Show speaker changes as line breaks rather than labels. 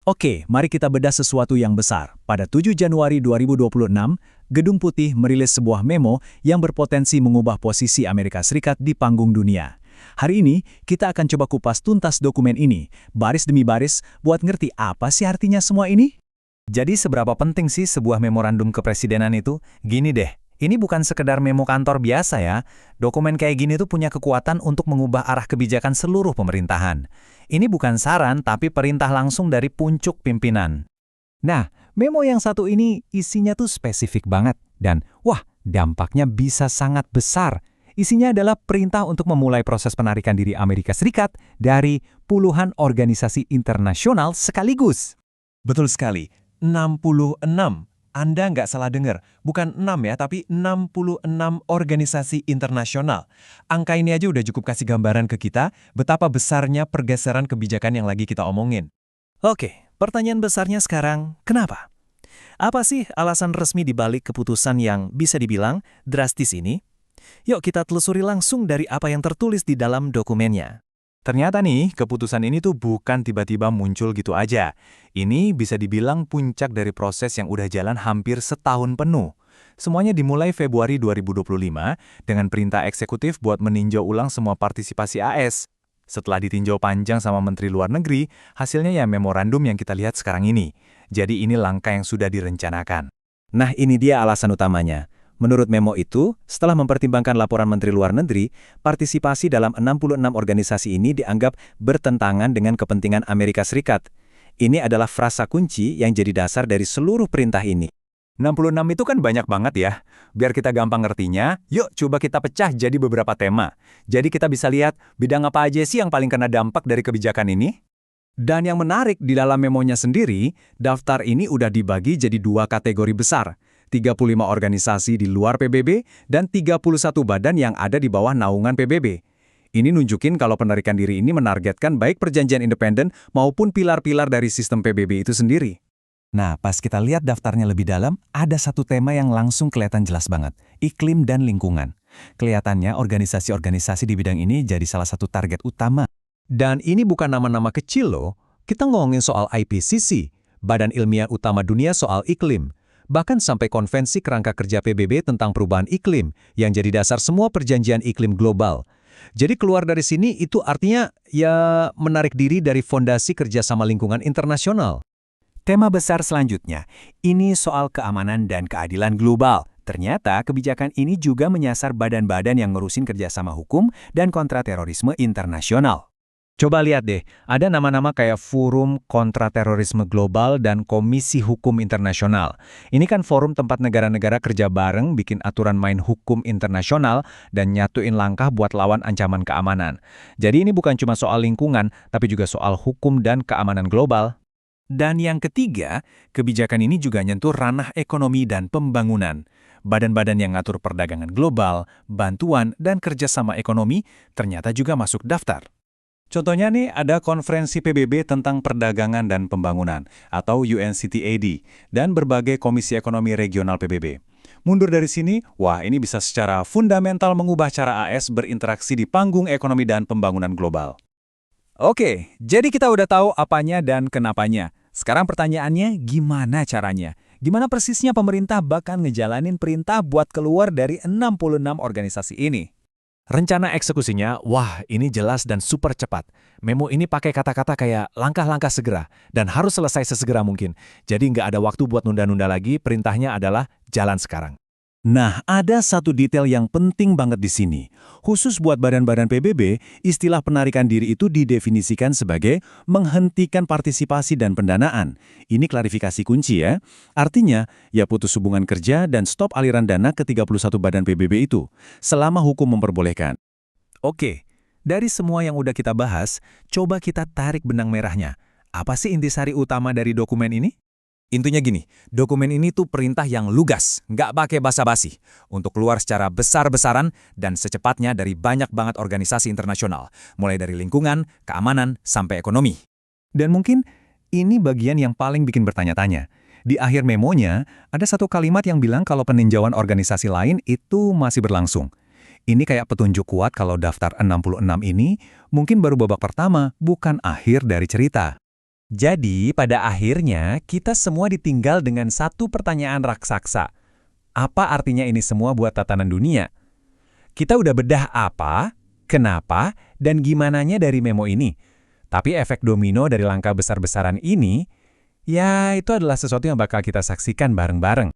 Oke, mari kita bedah sesuatu yang besar. Pada 7 Januari 2026, Gedung Putih merilis sebuah memo yang berpotensi mengubah posisi Amerika Serikat di panggung dunia. Hari ini, kita akan coba kupas tuntas dokumen ini, baris demi baris, buat ngerti apa sih artinya semua ini?
Jadi seberapa penting sih sebuah memorandum kepresidenan itu? Gini deh, ini bukan sekedar memo kantor biasa ya. Dokumen kayak gini tuh punya kekuatan untuk mengubah arah kebijakan seluruh pemerintahan. Ini bukan saran, tapi perintah langsung dari puncuk pimpinan.
Nah, memo yang satu ini isinya tuh spesifik banget. Dan, wah, dampaknya bisa sangat besar. Isinya adalah perintah untuk memulai proses penarikan diri Amerika Serikat dari puluhan organisasi internasional sekaligus.
Betul sekali, 66. Anda nggak salah dengar, bukan 6 ya, tapi 66 organisasi internasional. Angka ini aja udah cukup kasih gambaran ke kita betapa besarnya pergeseran kebijakan yang lagi kita omongin.
Oke, pertanyaan besarnya sekarang, kenapa? Apa sih alasan resmi dibalik keputusan yang bisa dibilang drastis ini? Yuk kita telusuri langsung dari apa yang tertulis di dalam dokumennya.
Ternyata nih, keputusan ini tuh bukan tiba-tiba muncul gitu aja. Ini bisa dibilang puncak dari proses yang udah jalan hampir setahun penuh. Semuanya dimulai Februari 2025 dengan perintah eksekutif buat meninjau ulang semua partisipasi AS. Setelah ditinjau panjang sama Menteri Luar Negeri, hasilnya ya memorandum yang kita lihat sekarang ini. Jadi ini langkah yang sudah direncanakan.
Nah ini dia alasan utamanya. Menurut memo itu, setelah mempertimbangkan laporan Menteri Luar Negeri, partisipasi dalam 66 organisasi ini dianggap bertentangan dengan kepentingan Amerika Serikat. Ini adalah frasa kunci yang jadi dasar dari seluruh perintah ini.
66 itu kan banyak banget ya. Biar kita gampang ngertinya, yuk coba kita pecah jadi beberapa tema. Jadi kita bisa lihat bidang apa aja sih yang paling kena dampak dari kebijakan ini?
Dan yang menarik di dalam memonya sendiri, daftar ini udah dibagi jadi 2 kategori besar. 35 organisasi di luar PBB dan 31 badan yang ada di bawah naungan PBB. Ini nunjukin kalau penarikan diri ini menargetkan baik perjanjian independen maupun pilar-pilar dari sistem PBB itu sendiri.
Nah, pas kita lihat daftarnya lebih dalam, ada satu tema yang langsung kelihatan jelas banget, iklim dan lingkungan. Kelihatannya organisasi-organisasi di bidang ini jadi salah satu target utama.
Dan ini bukan nama-nama kecil loh, kita ngomongin soal IPCC, Badan Ilmiah Utama Dunia soal Iklim, bahkan sampai Konvensi Kerangka Kerja PBB tentang perubahan iklim yang jadi dasar semua perjanjian iklim global. Jadi keluar dari sini itu artinya ya menarik diri dari fondasi kerjasama lingkungan internasional.
Tema besar selanjutnya, ini soal keamanan dan keadilan global. Ternyata kebijakan ini juga menyasar badan-badan yang ngurusin kerjasama hukum dan kontraterorisme internasional.
Coba lihat deh, ada nama-nama kayak Forum Kontraterorisme Global dan Komisi Hukum Internasional. Ini kan forum tempat negara-negara kerja bareng bikin aturan main hukum internasional dan nyatuin langkah buat lawan ancaman keamanan. Jadi ini bukan cuma soal lingkungan, tapi juga soal hukum dan keamanan global.
Dan yang ketiga, kebijakan ini juga nyentuh ranah ekonomi dan pembangunan. Badan-badan yang ngatur perdagangan global, bantuan, dan kerjasama ekonomi ternyata juga masuk daftar.
Contohnya nih ada konferensi PBB tentang perdagangan dan pembangunan atau UNCTAD dan berbagai komisi ekonomi regional PBB. Mundur dari sini, wah ini bisa secara fundamental mengubah cara AS berinteraksi di panggung ekonomi dan pembangunan global.
Oke, jadi kita udah tahu apanya dan kenapanya. Sekarang pertanyaannya gimana caranya? Gimana persisnya pemerintah bakal ngejalanin perintah buat keluar dari 66 organisasi ini?
Rencana eksekusinya, wah ini jelas dan super cepat. Memo ini pakai kata-kata kayak langkah-langkah segera dan harus selesai sesegera mungkin. Jadi nggak ada waktu buat nunda-nunda lagi, perintahnya adalah jalan sekarang.
Nah, ada satu detail yang penting banget di sini. Khusus buat badan-badan PBB, istilah penarikan diri itu didefinisikan sebagai menghentikan partisipasi dan pendanaan. Ini klarifikasi kunci ya. Artinya, ya putus hubungan kerja dan stop aliran dana ke 31 badan PBB itu, selama hukum memperbolehkan.
Oke, dari semua yang udah kita bahas, coba kita tarik benang merahnya. Apa sih intisari utama dari dokumen ini? Intinya gini, dokumen ini tuh perintah yang lugas, nggak pakai basa-basi, untuk keluar secara besar-besaran dan secepatnya dari banyak banget organisasi internasional, mulai dari lingkungan, keamanan, sampai ekonomi.
Dan mungkin ini bagian yang paling bikin bertanya-tanya. Di akhir memonya, ada satu kalimat yang bilang kalau peninjauan organisasi lain itu masih berlangsung. Ini kayak petunjuk kuat kalau daftar 66 ini mungkin baru babak pertama, bukan akhir dari cerita.
Jadi, pada akhirnya, kita semua ditinggal dengan satu pertanyaan raksasa. Apa artinya ini semua buat tatanan dunia? Kita udah bedah apa, kenapa, dan gimananya dari memo ini. Tapi efek domino dari langkah besar-besaran ini, ya itu adalah sesuatu yang bakal kita saksikan bareng-bareng.